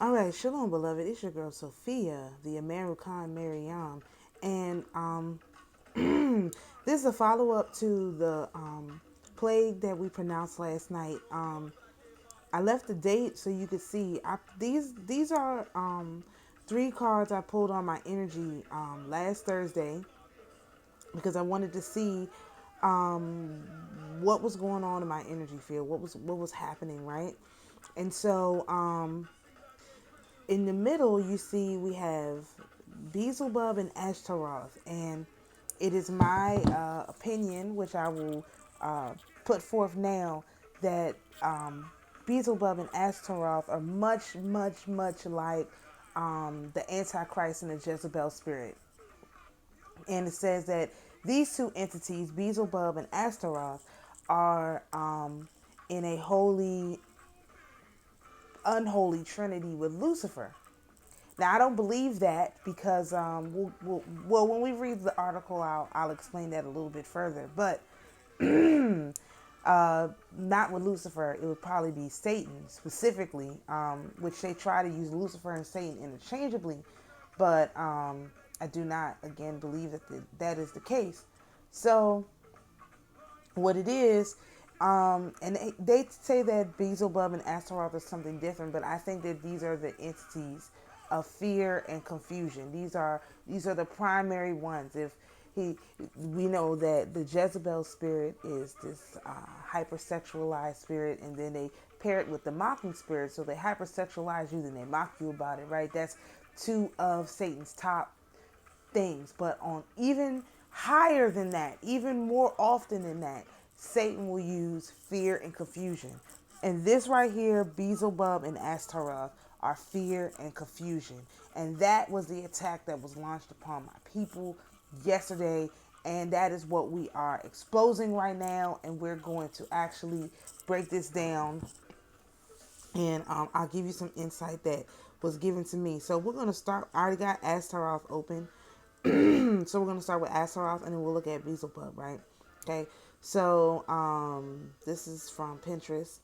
All right, shalom, beloved. It's your girl Sophia, the American Maryam, and this is a follow up to the plague that we pronounced last night. I left the date so you could see. These are three cards I pulled on my energy last Thursday because I wanted to see um, what was going on in my energy field, what was happening, right? And so in the middle, you see we have Beelzebub and Ashtaroth, and it is my opinion, which I will put forth now, that Beelzebub and Ashtaroth are much, much, much like the Antichrist and the Jezebel spirit. And it says that these two entities, Beelzebub and Astaroth, are in a holy, unholy trinity with Lucifer. Now, I don't believe that because, well, when we read the article, I'll explain that a little bit further. But not with Lucifer, it would probably be Satan specifically, which they try to use Lucifer and Satan interchangeably. But I do not, again, believe that that is the case. So, what it is, and they say that Beelzebub and Astaroth are something different, but I think that these are the entities of fear and confusion. These are the primary ones. If he, we know that the Jezebel spirit is this hypersexualized spirit, and then they pair it with the mocking spirit. So they hypersexualize you, then they mock you about it, right? That's two of Satan's top things. But on even higher than that, even more often than that, Satan will use fear and confusion. And this right here, Beelzebub and Astaroth, are fear and confusion. And that was the attack that was launched upon my people yesterday. And that is what we are exposing right now. And we're going to actually break this down. And I'll give you some insight that was given to me. So we're going to start. I already got Astaroth open. So we're going to start with Astaroth and then we'll look at Beelzebub, right? Okay. So this is from Pinterest.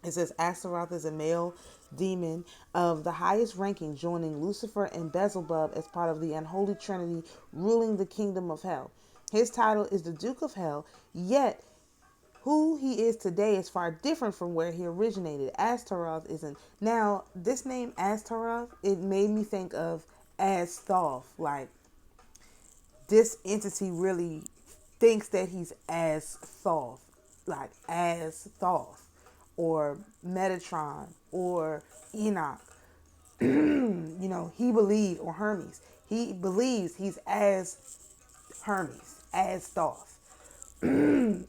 It says Astaroth is a male demon of the highest ranking, joining Lucifer and Beelzebub as part of the unholy trinity ruling the kingdom of hell. His title is the Duke of Hell, yet who he is today is far different from where he originated. Astaroth isn't. Now, this name Astaroth, it made me think of Asthoth. Like, this entity really thinks that he's as Thoth, like as Thoth, or Metatron, or Enoch. He believes, or Hermes. He believes he's as Hermes, as Thoth. And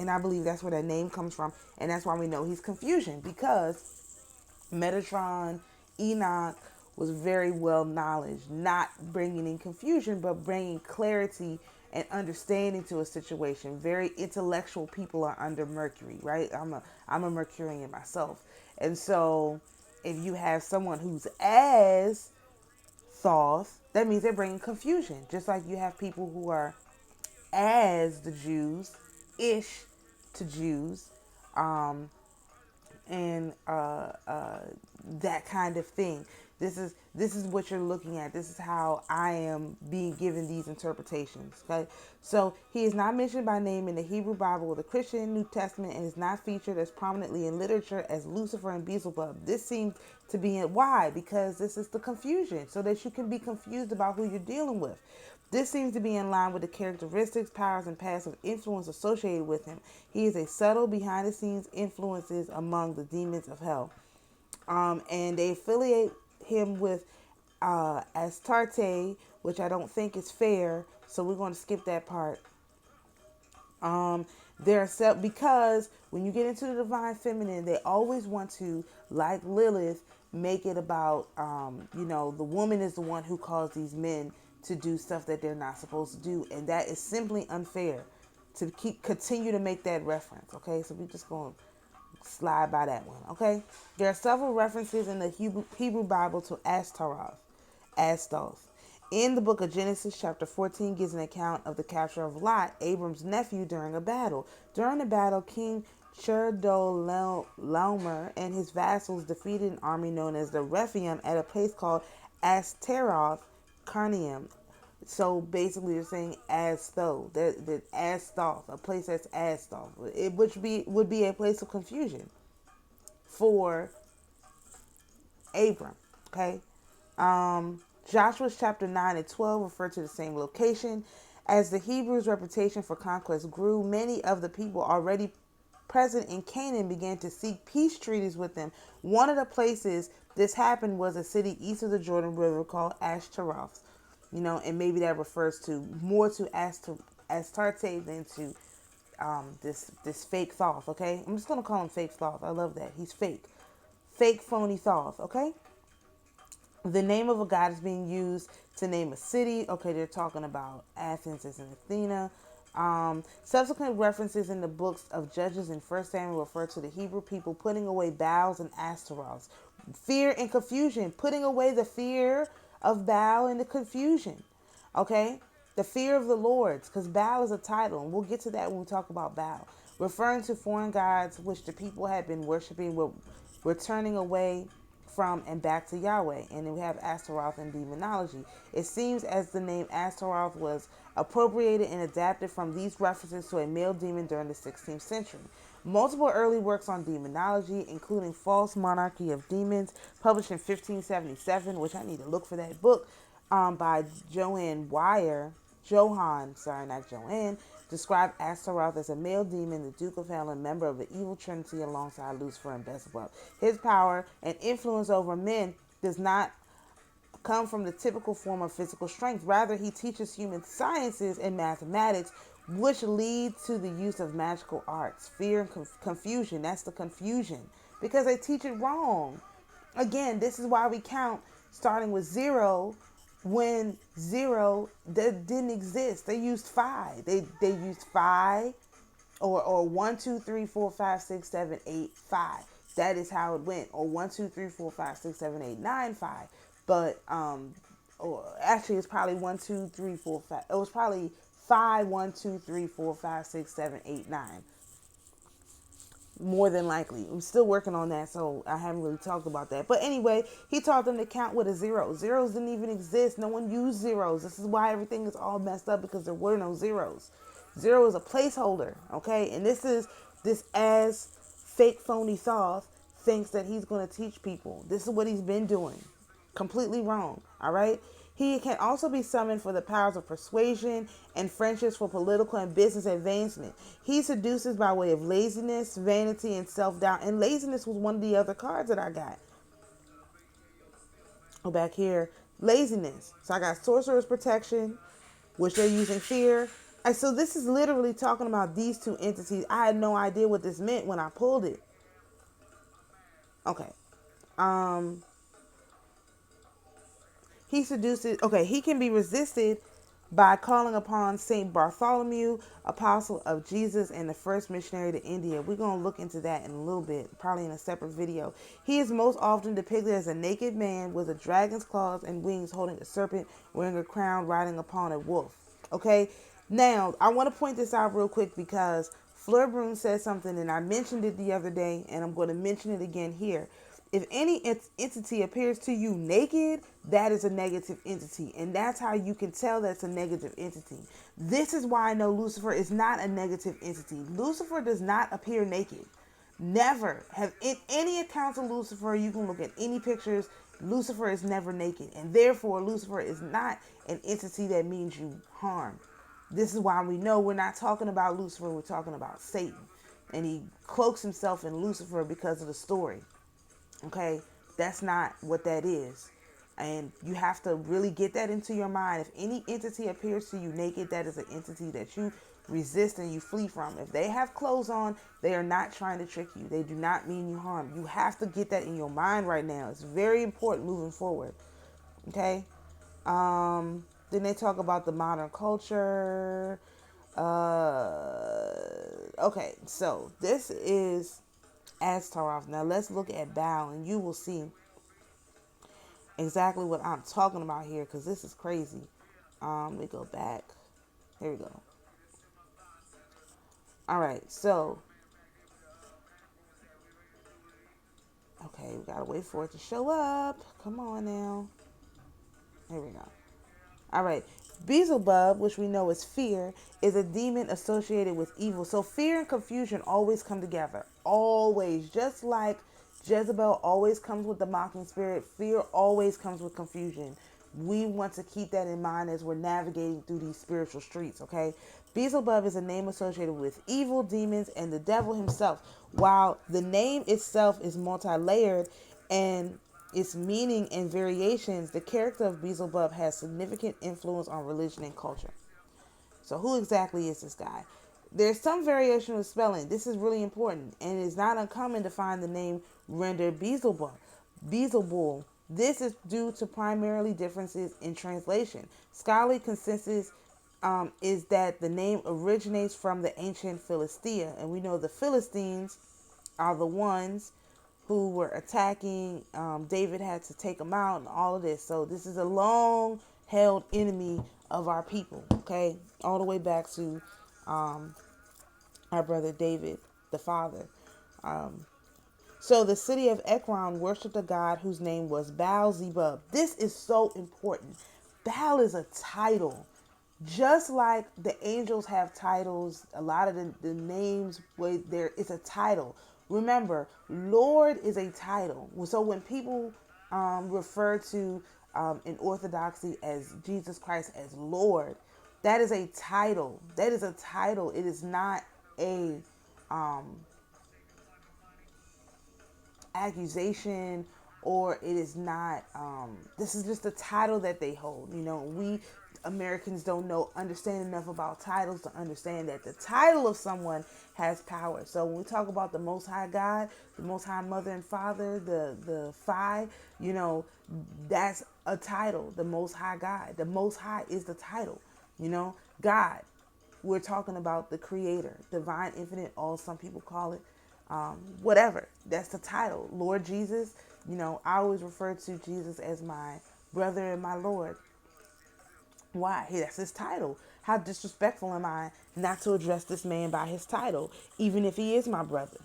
I believe that's where that name comes from. And that's why we know he's confusion, because Metatron, Enoch was very well knowledge, not bringing in confusion, but bringing clarity and understanding to a situation. Very intellectual people are under Mercury, right? I'm a Mercurian myself. And so if you have someone who's as Thoth, that means they're bringing confusion. Just like you have people who are as the Jews, ish to Jews, and that kind of thing. This is what you're looking at. This is how I am being given these interpretations. Okay, so he is not mentioned by name in the Hebrew Bible or the Christian New Testament, and is not featured as prominently in literature as Lucifer and Beelzebub. This seems to be why, because this is the confusion, so that you can be confused about who you're dealing with. This seems to be in line with the characteristics, powers, and passive influence associated with him. He is a subtle, behind-the-scenes influences among the demons of hell. And they affiliate him with Astarte, which I don't think is fair, so we're going to skip that part. Because when you get into the divine feminine, they always want to, like Lilith, make it about the woman is the one who caused these men to do stuff that they're not supposed to do, and that is simply unfair to continue to make that reference. Okay, so we're just going to slide by that one. Okay, there are several references in the Hebrew Bible to Astaroth. In the book of Genesis, chapter 14 gives an account of the capture of Lot, Abram's nephew, during a battle. During the battle, King Chedorlaomer and his vassals defeated an army known as the Rephaim at a place called Astaroth Carnium. So basically, they're saying as though that Astaroth, a place that's Astaroth, which would be a place of confusion for Abram. Okay, Joshua's chapter 9 and 12 refer to the same location. As the Hebrews' reputation for conquest grew, many of the people already present in Canaan began to seek peace treaties with them. One of the places this happened was a city east of the Jordan River called Ashtaroth. And maybe that refers to more to Astarte than to this fake Thoth. Okay, I'm just gonna call him fake Thoth. I love that he's fake phony Thoth. Okay. The name of a god is being used to name a city. Okay, they're talking about Athens as in Athena. Subsequent references in the books of Judges and 1 Samuel refer to the Hebrew people putting away Baals and Astaroths. Fear and confusion. Putting away the fear of Baal and the confusion. Okay? The fear of the Lords, because Baal is a title, and we'll get to that when we talk about Baal. Referring to foreign gods which the people had been worshiping, were turning away from and back to Yahweh. And then we have Astaroth in demonology. It seems as the name Astaroth was appropriated and adapted from these references to a male demon during the 16th century. Multiple early works on demonology, including False Monarchy of Demons, published in 1577, which I need to look for that book, by Johann, described Astaroth as a male demon, the Duke of Hell, and member of the evil Trinity alongside Lucifer and Beelzebub. His power and influence over men does not come from the typical form of physical strength. Rather, he teaches human sciences and mathematics, which lead to the use of magical arts. Fear and confusion. That's the confusion, because they teach it wrong. Again, this is why we count starting with 0 when 0 that didn't exist. They used 5. They used 5 or 1, 2, 3, 4, 5, 6, 7, 8, 5. That is how it went. Or 1, 2, 3, 4, 5, 6, 7, 8, 9, 5. But or actually it's probably 1, 2, 3, 4, 5. It was probably 5, 1, 2, 3, 4, 5, 6, 7, 8, 9. More than likely. I'm still working on that, so I haven't really talked about that. But anyway, he taught them to count with a 0. Zeros didn't even exist. No one used zeros. This is why everything is all messed up, because there were no zeros. 0 is a placeholder, okay? And this as fake phony Thoth thinks that he's going to teach people. This is what he's been doing. Completely wrong, all right? He can also be summoned for the powers of persuasion and friendships for political and business advancement. He seduces by way of laziness, vanity, and self-doubt. And laziness was one of the other cards that I got. Go back here. Laziness. So I got sorcerer's protection, which they're using fear. And so this is literally talking about these two entities. I had no idea what this meant when I pulled it. Okay. He seduces. Okay, he can be resisted by calling upon Saint Bartholomew, apostle of Jesus and the first missionary to India. We're going to look into that in a little bit, probably in a separate video. He is most often depicted as a naked man with a dragon's claws and wings, holding a serpent, wearing a crown, riding upon a wolf. Okay, now I want to point this out real quick because Fleur Brune said something, and I mentioned it the other day, and I'm going to mention it again here. If any entity appears to you naked, that is a negative entity. And that's how you can tell that's a negative entity. This is why I know Lucifer is not a negative entity. Lucifer does not appear naked. Never. Have in any accounts of Lucifer, you can look at any pictures, Lucifer is never naked. And therefore, Lucifer is not an entity that means you harm. This is why we know we're not talking about Lucifer, we're talking about Satan. And he cloaks himself in Lucifer because of the story. Okay, that's not what that is. And you have to really get that into your mind. If any entity appears to you naked, that is an entity that you resist and you flee from. If they have clothes on, they are not trying to trick you. They do not mean you harm. You have to get that in your mind right now. It's very important moving forward. Okay. Then they talk about the modern culture. Okay, so this is Astaroth. Now let's look at Baal, and you will see exactly what I'm talking about here, because this is crazy. Let me go back. Here we go. All right, so Okay, we gotta wait for it to show up. Come on now. Here we go. All right. Beelzebub, which we know is fear, is a demon associated with evil. So fear and confusion always come together. Always. Just like Jezebel always comes with the mocking spirit, fear always comes with confusion. We want to keep that in mind as we're navigating through these spiritual streets, okay? Beelzebub is a name associated with evil, demons, and the devil himself. While the name itself is multi-layered and its meaning and variations, the character of Beelzebub has significant influence on religion and culture. So who exactly is this guy? There's some variation of spelling. This is really important, and it is not uncommon to find the name rendered Beelzebub. Beelzebul. This is due to primarily differences in translation. Scholarly consensus is that the name originates from the ancient Philistia, and we know the Philistines are the ones who were attacking. David had to take them out and all of this. So this is a long held enemy of our people. Okay, all the way back to our brother David, the father. So the city of Ekron worshipped a god whose name was Beelzebub. This is so important. Baal is a title. Just like the angels have titles, a lot of the names where there is a title. Remember, Lord is a title. So when people refer to in Orthodoxy as Jesus Christ as Lord, that is a title. That is a title. It is not a accusation, or it is not this is just a title that they hold. We Americans don't understand enough about titles to understand that the title of someone has power. So when we talk about the Most High God, the Most High Mother and Father, the Phi, that's a title. The Most High God, the Most High is the title. God, we're talking about the Creator, divine, infinite, all some people call it, whatever. That's the title. Lord Jesus, I always refer to Jesus as my brother and my Lord. Why? Hey, that's his title. How disrespectful am I not to address this man by his title, even if he is my brother?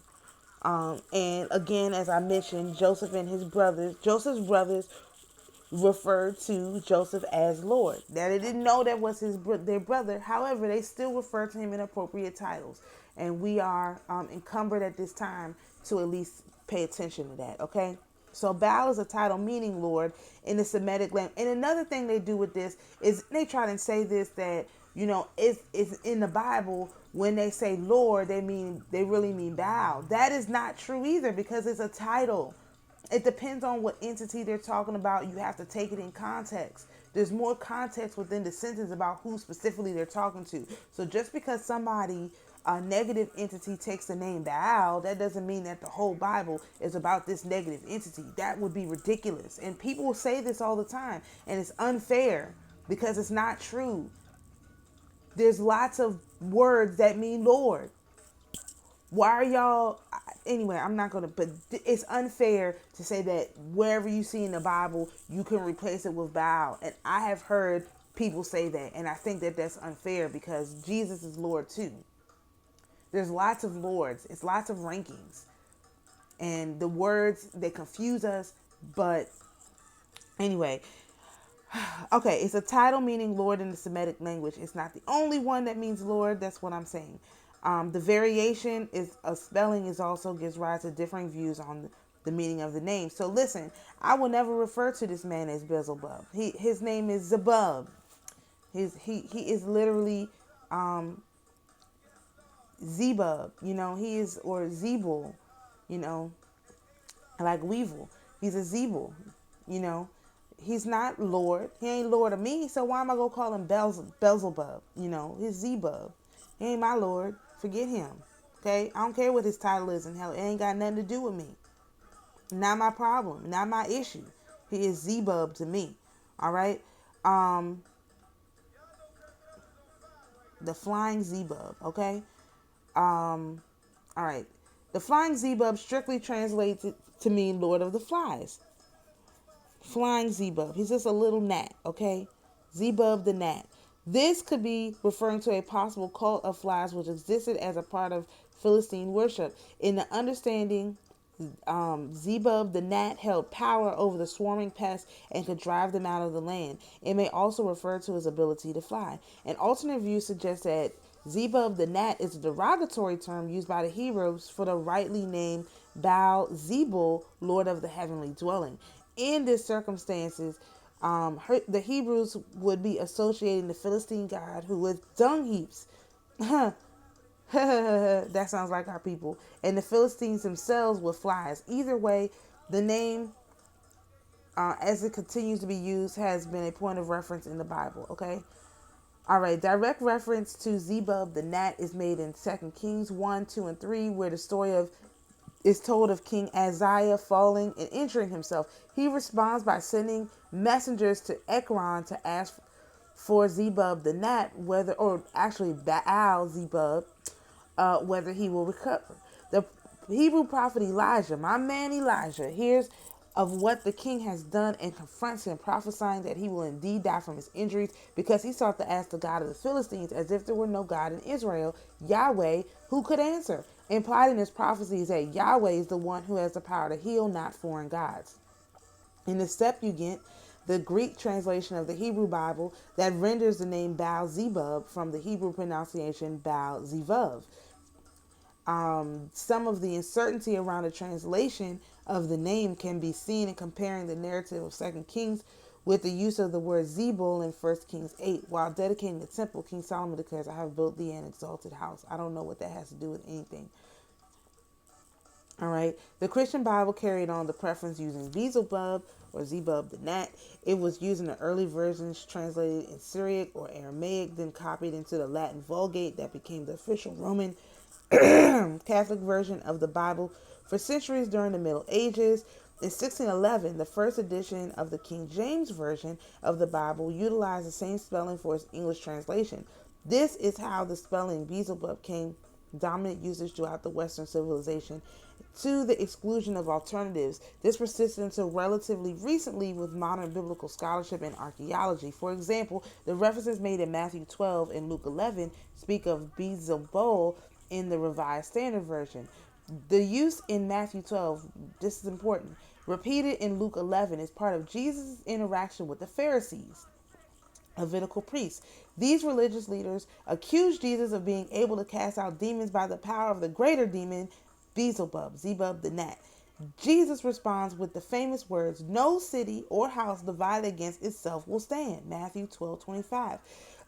And again, as I mentioned, Joseph's brothers referred to Joseph as Lord. Now they didn't know that was their brother. However, they still refer to him in appropriate titles, and we are encumbered at this time to at least pay attention to that. Okay. So Baal is a title meaning Lord in the Semitic language. And another thing they do with this is they try to say this, that it's in the Bible. When they say Lord, they really mean Baal. That is not true either, because it's a title. It depends on what entity they're talking about. You have to take it in context. There's more context within the sentence about who specifically they're talking to. So just because somebody, a negative entity, takes the name Baal, that doesn't mean that the whole Bible is about this negative entity. That would be ridiculous. And people will say this all the time, and it's unfair because it's not true. There's lots of words that mean Lord. Why are y'all, anyway, I'm not gonna, but it's unfair to say that wherever you see in the Bible you can replace it with Baal. And I have heard people say that, and I think that that's unfair, because Jesus is Lord too. There's lots of lords, it's lots of rankings, and the words, they confuse us. But anyway, okay, it's a title meaning Lord in the Semitic language. It's not the only one that means Lord. That's what I'm saying. The variation is a spelling is also gives rise to differing views on the meaning of the name. So listen, I will never refer to this man as Beelzebub. His name is Zebub. He is literally Zebub. He is, or Zebul. Like Weevil. He's a Zebul. He's not Lord. He ain't Lord of me. So why am I gonna call him Beelzebub? He's Zebub. He ain't my Lord. Forget him. Okay? I don't care what his title is in hell. It ain't got nothing to do with me. Not my problem. Not my issue. He is Zebub to me. All right? The flying Zebub. Okay? All right. The flying Zebub strictly translates to mean Lord of the Flies. Flying Zebub. He's just a little gnat. Okay? Zebub the gnat. This could be referring to a possible cult of flies which existed as a part of Philistine worship. In the understanding Zebub the gnat held power over the swarming pests and could drive them out of the land. It may also refer to his ability to fly. An alternate view suggests that Zebub the gnat is a derogatory term used by the Hebrews for the rightly named Baal-zebul, Lord of the heavenly dwelling. In this circumstances, the Hebrews would be associating the Philistine god who with dung heaps. That sounds like our people. And the Philistines themselves with flies. Either way, the name, as it continues to be used, has been a point of reference in the Bible. Okay. All right. Direct reference to Zebub the gnat is made in 2 Kings 1, 2, and 3, where the story of is told of King Ahaziah falling and injuring himself. He responds by sending messengers to Ekron to ask for Zebub the gnat, or actually Baal-zebub, whether he will recover. The Hebrew prophet Elijah, my man Elijah, hears of what the king has done and confronts him, prophesying that he will indeed die from his injuries because he sought to ask the God of the Philistines as if there were no God in Israel, Yahweh, who could answer. Implied in his prophecy is that Yahweh is the one who has the power to heal, not foreign gods. In the Septuagint, the Greek translation of the Hebrew Bible, that renders the name Baal-zebub from the Hebrew pronunciation Baal-zevub. Some of the uncertainty around the translation of the name can be seen in comparing the narrative of 2 Kings with the use of the word Zebul in 1 Kings 8. While dedicating the temple, King Solomon declares, I have built thee an exalted house. I don't know what that has to do with anything. All right. The Christian Bible carried on the preference using Beelzebub or Zebub the gnat. It was used in the early versions translated in Syriac or Aramaic, then copied into the Latin Vulgate that became the official Roman Catholic version of the Bible for centuries during the Middle Ages. In 1611, the first edition of the King James Version of the Bible utilized the same spelling for its English translation. This is how the spelling Beelzebub came dominant usage throughout the Western civilization, to the exclusion of alternatives. This persisted until relatively recently with modern biblical scholarship and archaeology. For example, the references made in Matthew 12 and Luke 11 speak of Beelzebub in the Revised Standard Version. The use in Matthew 12, this is important, repeated in Luke 11 is part of Jesus' interaction with the Pharisees, Levitical priests. These religious leaders accused Jesus of being able to cast out demons by the power of the greater demon, Beelzebub, Zebub the gnat. Jesus responds with the famous words, no city or house divided against itself will stand. Matthew 12:25.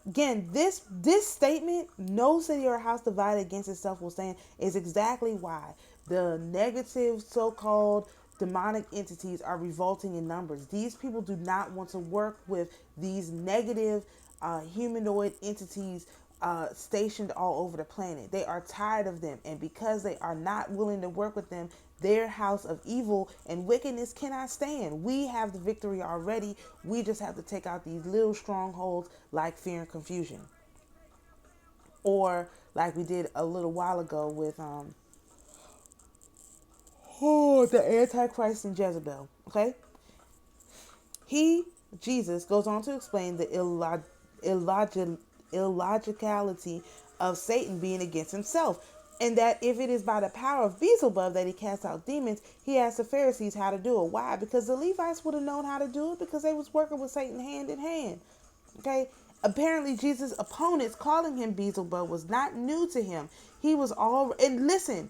Again, this statement, no city or house divided against itself will stand, is exactly why the negative so-called demonic entities are revolting in numbers. These people do not want to work with these negative humanoid entities stationed all over the planet. They are tired of them, and because they are not willing to work with them, their house of evil and wickedness cannot stand. We have the victory already. We just have to take out these little strongholds like fear and confusion, or like we did a little while ago with the Antichrist and Jezebel. Okay, Jesus goes on to explain the illogicality of Satan being against himself, and that if it is by the power of Beelzebub that he casts out demons, he asked the Pharisees how to do it. Why? Because the Levites would have known how to do it, because they was working with Satan hand in hand. Okay? Apparently, Jesus' opponents calling him Beelzebub was not new to him. He was all, and listen,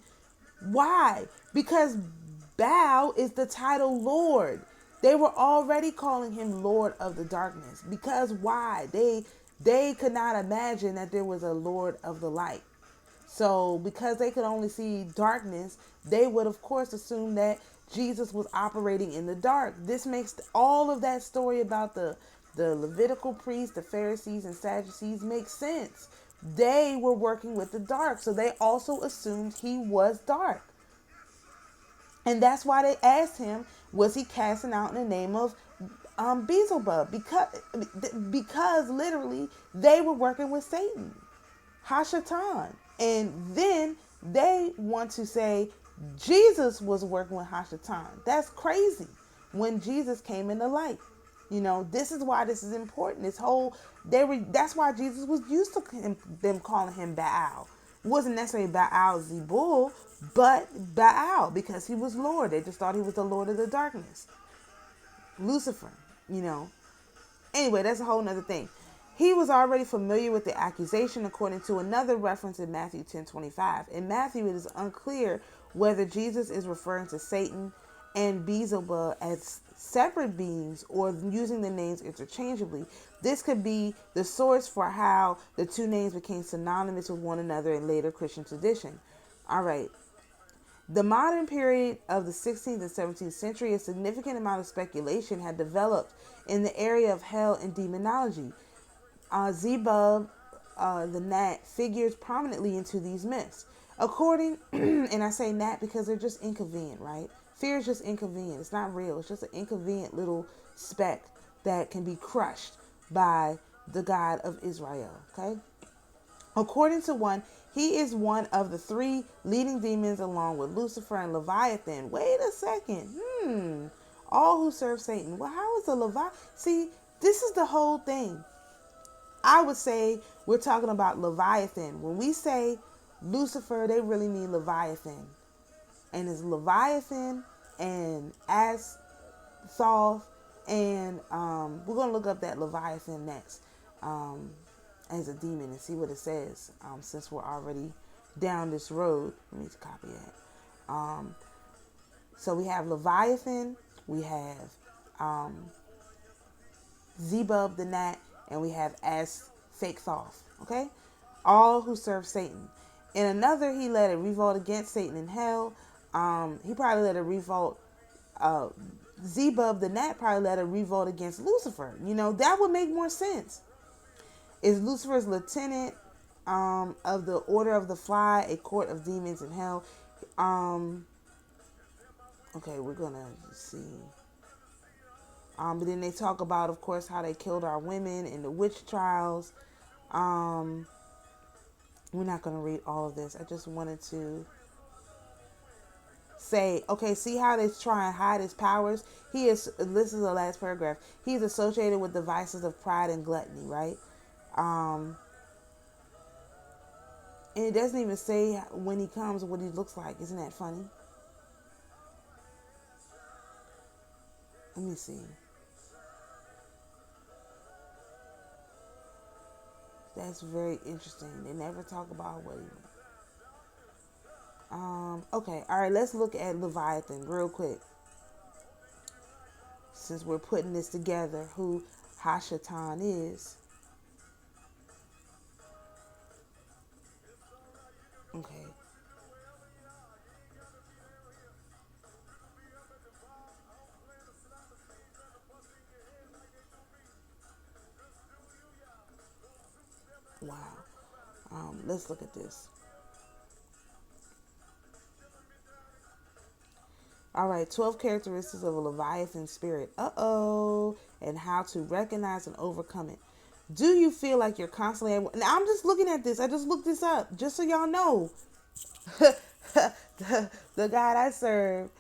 why? Because Baal is the title Lord. They were already calling him Lord of the Darkness. Because why? They could not imagine that there was a Lord of the Light. So because they could only see darkness, they would of course assume that Jesus was operating in the dark. This makes all of that story about the Levitical priests, the Pharisees and Sadducees make sense. They were working with the dark, so they also assumed he was dark. And that's why they asked him, was he casting out in the name of Beelzebub? Because literally they were working with Satan, Hashatan. And then they want to say Jesus was working with Hashatan. That's crazy. When Jesus came in the light. You know, this is why this is important. That's why Jesus was used to them calling him Baal. It wasn't necessarily Baal Zebul, but Baal, because he was Lord. They just thought he was the Lord of the darkness. Lucifer, you know. Anyway, that's a whole nother thing. He was already familiar with the accusation according to another reference in Matthew 10:25. In Matthew, it is unclear whether Jesus is referring to Satan and Beelzebub as separate beings or using the names interchangeably. This could be the source for how the two names became synonymous with one another in later Christian tradition. All right. The modern period of the 16th and 17th century, a significant amount of speculation had developed in the area of hell and demonology. Zebub, the gnat, figures prominently into these myths. According, and I say gnat because they're just inconvenient, right? Fear is just inconvenient. It's not real. It's just an inconvenient little speck that can be crushed by the God of Israel, okay? According to one, he is one of the three leading demons along with Lucifer and Leviathan. Wait a second. All who serve Satan. Well, how is a Leviathan? See, this is the whole thing. I would say we're talking about Leviathan. When we say Lucifer, they really mean Leviathan. And it's Leviathan and Astaroth. And we're going to look up that Leviathan next. As a demon and see what it says, since we're already down this road. Let me copy that. So we have Leviathan, we have Zebub the gnat, and we have Astaroth. Okay, all who serve Satan. In another, he led a revolt against Satan in hell. He probably led a revolt. Zebub the gnat probably led a revolt against Lucifer. You know, that would make more sense. Is Lucifer's lieutenant of the Order of the Fly, a court of demons in hell. Okay, we're going to see. But then they talk about, of course, how they killed our women in the witch trials. We're not going to read all of this. I just wanted to say, okay, see how they try and hide his powers? This is the last paragraph. He's associated with the vices of pride and gluttony, right? And it doesn't even say when he comes what he looks like. Isn't that funny? Let me see. That's very interesting. They never talk about what he okay, all right, let's look at Leviathan real quick. Since we're putting this together, who Hashatan is. Okay. Wow. Let's look at this. All right, 12 characteristics of a Leviathan spirit. And how to recognize and overcome it. Do you feel like you're constantly at work? Now, I'm just looking at this. I just looked this up just so y'all know. the God I serve,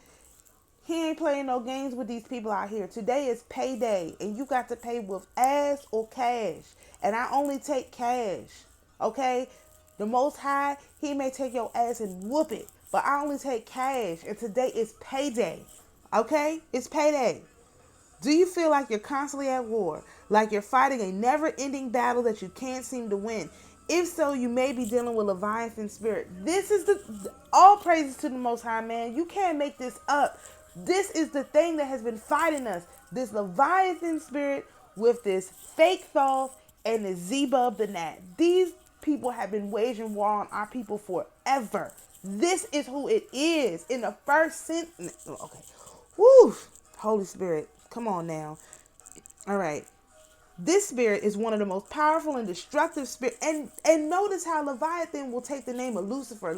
he ain't playing no games with these people out here. Today is payday, and you got to pay with ass or cash. And I only take cash, okay? The Most High, he may take your ass and whoop it, but I only take cash, and today is payday, okay? It's payday. Do you feel like you're constantly at war, like you're fighting a never-ending battle that you can't seem to win? If so, you may be dealing with Leviathan spirit. This is all praises to the Most High, man. You can't make this up. This is the thing that has been fighting us. This Leviathan spirit with this fake Thoth and the Zebub the gnat. These people have been waging war on our people forever. This is who it is in the first sentence. Okay. Woo! Holy Spirit. Come on now. All right. This spirit is one of the most powerful and destructive spirits. And notice how Leviathan will take the name of Lucifer.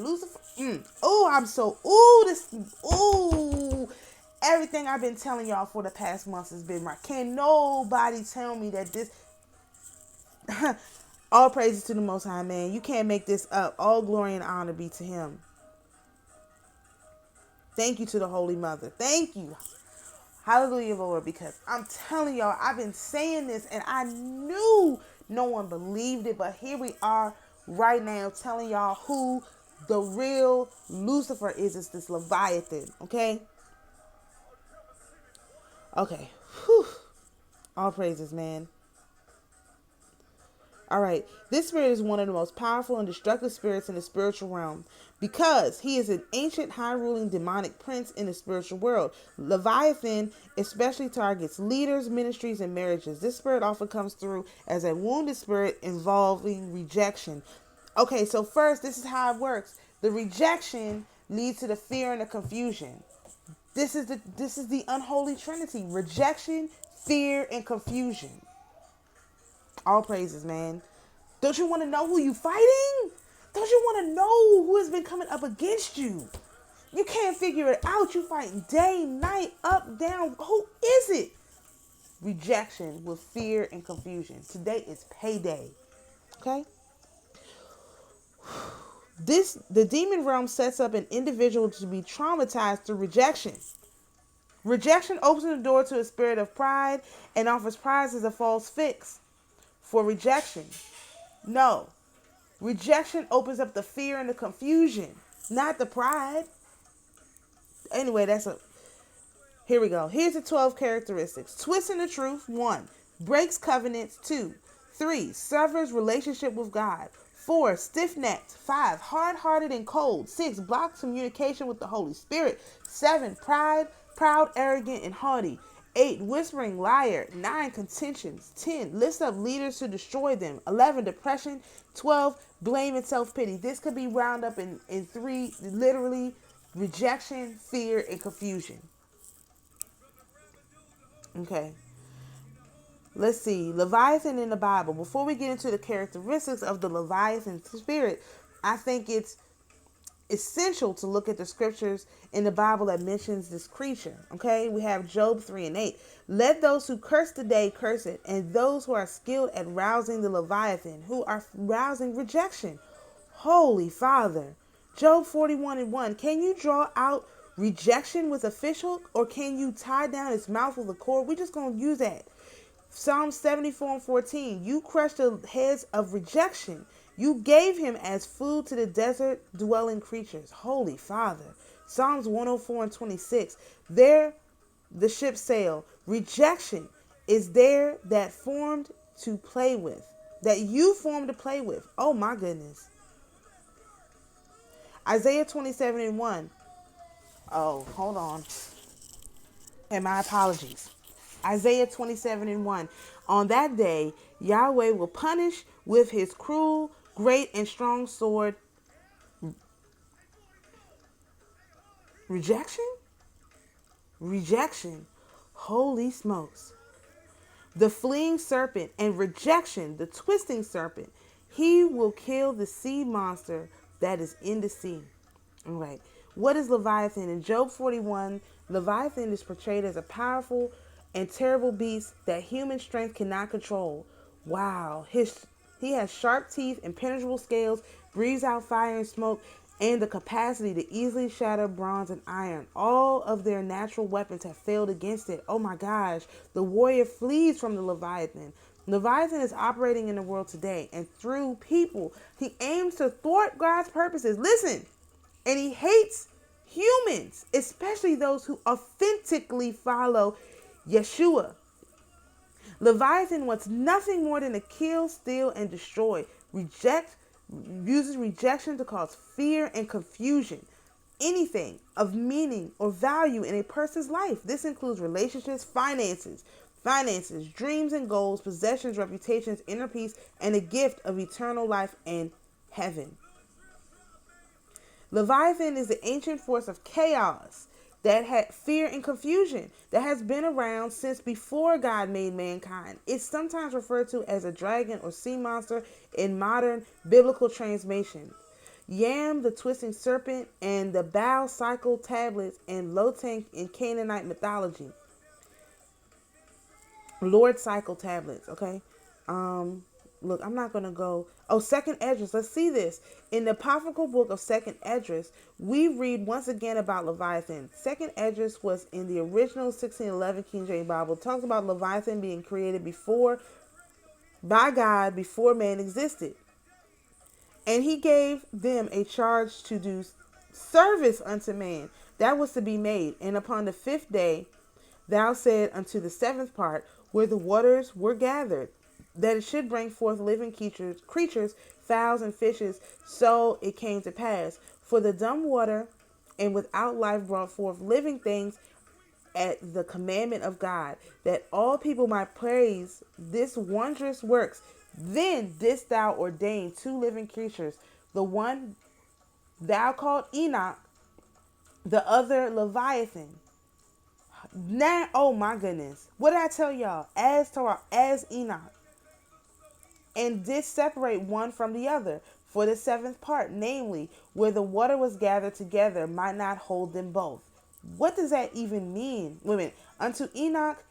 Everything I've been telling y'all for the past months has been right. Can't nobody tell me that this... All praises to the Most High, man. You can't make this up. All glory and honor be to him. Thank you to the Holy Mother. Thank you. Hallelujah, Lord, because I'm telling y'all, I've been saying this and I knew no one believed it, but here we are right now telling y'all who The real Lucifer is this Leviathan, okay? Okay. Whew. All praises, man. All right. This spirit is one of the most powerful and destructive spirits in the spiritual realm because he is an ancient, high-ruling demonic prince in the spiritual world. Leviathan especially targets leaders, ministries, and marriages. This spirit often comes through as a wounded spirit involving rejection. Okay, so first, this is how it works. The rejection leads to the fear and the confusion. This is the unholy trinity: rejection, fear, and confusion. All praises, man. Don't you want to know who you fighting? Don't you want to know who has been coming up against you? You can't figure it out. You fighting day, night, up, down. Who is it? Rejection with fear and confusion. Today is payday. Okay? The demon realm sets up an individual to be traumatized through rejection. Rejection opens the door to a spirit of pride and offers prize as a false fix for rejection. No. Rejection opens up the fear and the confusion, not the pride. Anyway, here we go. Here's the 12 characteristics. Twisting the truth. 1. Breaks covenants. 2. 3. Severs relationship with God. 4. Stiff-necked. 5. Hard-hearted and cold. 6. Blocks communication with the Holy Spirit. 7. Proud, arrogant, and haughty. 8. Whispering, liar. 9. Contentions. 10. List up leaders to destroy them. 11. Depression. 12. Blame and self-pity. This could be wound up in 3, literally: rejection, fear, and confusion. Okay. Let's see. Leviathan in the Bible. Before we get into the characteristics of the Leviathan spirit, I think it's essential to look at the scriptures in the Bible that mentions this creature. Okay, we have Job 3:8. Let those who curse the day curse it, and those who are skilled at rousing the Leviathan, who are rousing rejection. Holy Father. Job 41:1. Can you draw out rejection with a fishhook, or can you tie down its mouth with a cord? We're just gonna use that. Psalm 74:14. You crushed the heads of rejection. You gave him as food to the desert dwelling creatures. Holy Father. Psalms 104:26. There the ship sailed. Rejection is there that formed to play with. That you formed to play with. Oh my goodness. Isaiah 27:1. Oh, hold on. And my apologies. Isaiah 27:1. On that day, Yahweh will punish with his cruel, great, and strong sword. Rejection? Rejection. Holy smokes. The fleeing serpent, and rejection, the twisting serpent. He will kill the sea monster that is in the sea. All right. What is Leviathan? In Job 41, Leviathan is portrayed as a powerful and terrible beast that human strength cannot control. Wow. He has sharp teeth, impenetrable scales, breathes out fire and smoke, and the capacity to easily shatter bronze and iron. All of their natural weapons have failed against it. Oh my gosh. The warrior flees from the Leviathan. Leviathan is operating in the world today, and through people, he aims to thwart God's purposes. Listen, and he hates humans, especially those who authentically follow Yeshua. Leviathan wants nothing more than to kill, steal, and destroy. Uses rejection to cause fear and confusion. Anything of meaning or value in a person's life. This includes relationships, finances, dreams and goals, possessions, reputations, inner peace, and a gift of eternal life and heaven. Leviathan is the ancient force of chaos that had fear and confusion that has been around since before God made mankind. It's sometimes referred to as a dragon or sea monster in modern biblical translations. Yam, the twisting serpent, and the Baal cycle tablets and Lotank in Canaanite mythology. Lord cycle tablets, okay? Look, I'm not going to go. Oh, Second Esdras. Let's see this. In the apocryphal book of Second Esdras, we read once again about Leviathan. Second Esdras was in the original 1611 King James Bible. It talks about Leviathan being created by God before man existed. And he gave them a charge to do service unto man that was to be made. And upon the fifth day, thou said unto the seventh part, where the waters were gathered, that it should bring forth living creatures, fowls and fishes. So it came to pass. For the dumb water and without life brought forth living things at the commandment of God, that all people might praise this wondrous works. Then didst thou ordain two living creatures, the one thou called Enoch, the other Leviathan. Now, oh my goodness, what did I tell y'all? As Torah, as Enoch, and did separate one from the other for the seventh part, namely, where the water was gathered together, might not hold them both. What does that even mean? Wait a minute. Unto Enoch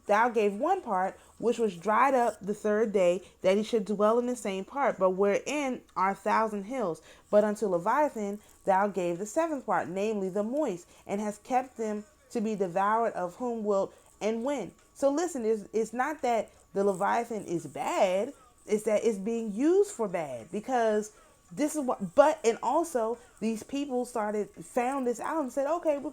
thou gave one part, which was dried up the third day, that he should dwell in the same part, but wherein are 1,000 hills. But unto Leviathan thou gave the seventh part, namely the moist, and hast kept them to be devoured, of whom wilt and when. So listen, it's not that the Leviathan is bad, it's that it's being used for bad, because this is what, but, and also these people found this out and said, okay, we're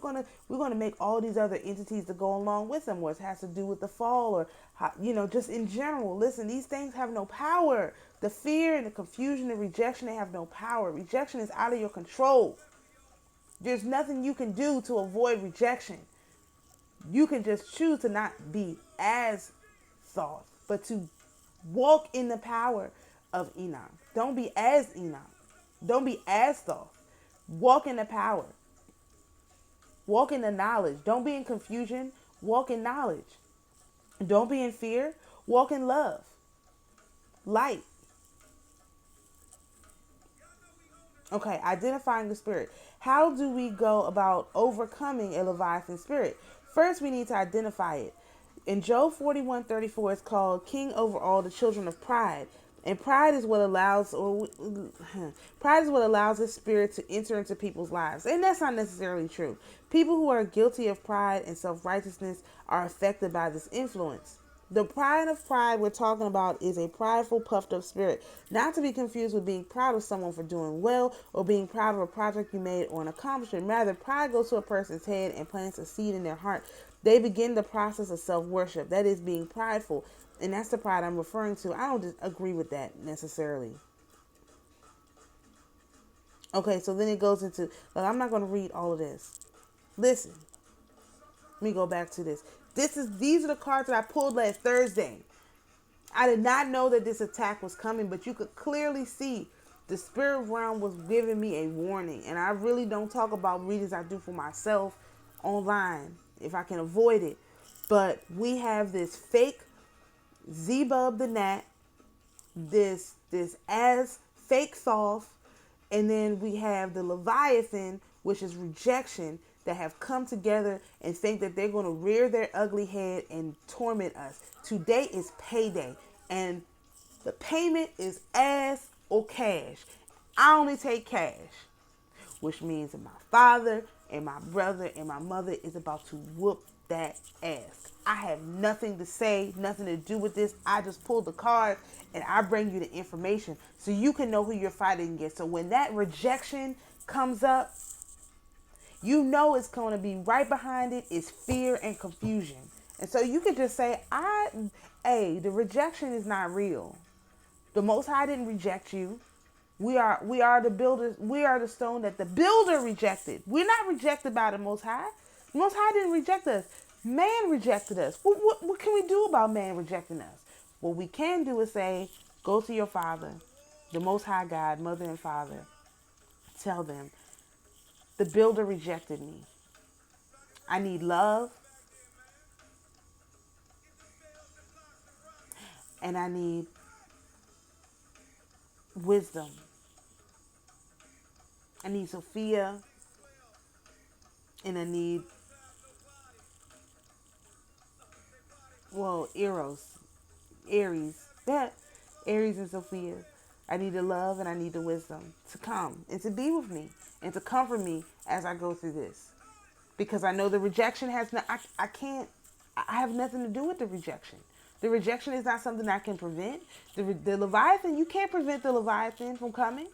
gonna make all these other entities to go along with them, or it has to do with the fall, or how, just in general. Listen, these things have no power. The fear and the confusion and rejection, they have no power. Rejection is out of your control. There's nothing you can do to avoid rejection. You can just choose to not be as Thoth, but to walk in the power of Enoch. Don't be as Enoch. Don't be as Thoth. Walk in the power. Walk in the knowledge. Don't be in confusion. Walk in knowledge. Don't be in fear. Walk in love. Light. Okay, identifying the spirit. How do we go about overcoming a Leviathan spirit? First, we need to identify it. In Job 41:34, it's called king over all the children of pride. And pride is what allows this spirit to enter into people's lives. And that's not necessarily true. People who are guilty of pride and self-righteousness are affected by this influence. The pride we're talking about is a prideful, puffed up spirit, not to be confused with being proud of someone for doing well or being proud of a project you made or an accomplishment. Rather, pride goes to a person's head and plants a seed in their heart. They begin the process of self-worship. That is being prideful. And that's the pride I'm referring to. I don't agree with that necessarily. Okay, so then it goes into, I'm not going to read all of this. Listen, let me go back to this. These are the cards that I pulled last Thursday. I did not know that this attack was coming, but you could clearly see the spirit realm was giving me a warning. And I really don't talk about readings I do for myself online if I can avoid it. But we have this fake Zebub the Gnat, this as fake Thoth, and then we have the Leviathan, which is rejection, that have come together and think that they're going to rear their ugly head and torment us. Today is payday, and the payment is ass or cash. I only take cash, which means that my father and my brother and my mother is about to whoop that ass. I have nothing to say, nothing to do with this. I just pulled the card and I bring you the information so you can know who you're fighting against. So when that rejection comes up, you know it's going to be right behind it is fear and confusion. And so you could just say, the rejection is not real. The Most High didn't reject you. We are the builders. We are the stone that the builder rejected. We're not rejected by the Most High. The Most High didn't reject us. Man rejected us. What can we do about man rejecting us? What we can do is say, go to your father, the Most High God, mother and father. Tell them, the builder rejected me. I need love. And I need wisdom. I need Sophia. And I need, Aries. Aries and Sophia. I need the love and I need the wisdom to come and to be with me and to comfort me as I go through this. Because I know the rejection has I have nothing to do with the rejection. The rejection is not something I can prevent. The Leviathan, you can't prevent the Leviathan from coming.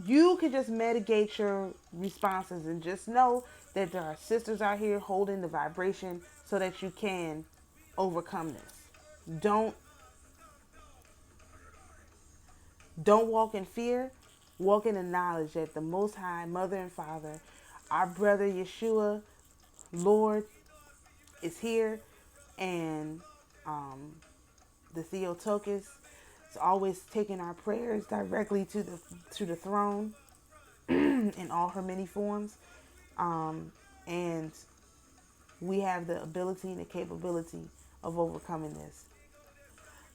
You can just mitigate your responses and just know that there are sisters out here holding the vibration so that you can overcome this. Don't walk in fear. Walk in the knowledge that the Most High, Mother and Father, our brother Yeshua, Lord, is here, and the Theotokos is always taking our prayers directly to the throne in all her many forms, and we have the ability and the capability of overcoming this.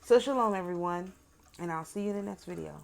So shalom, everyone, and I'll see you in the next video.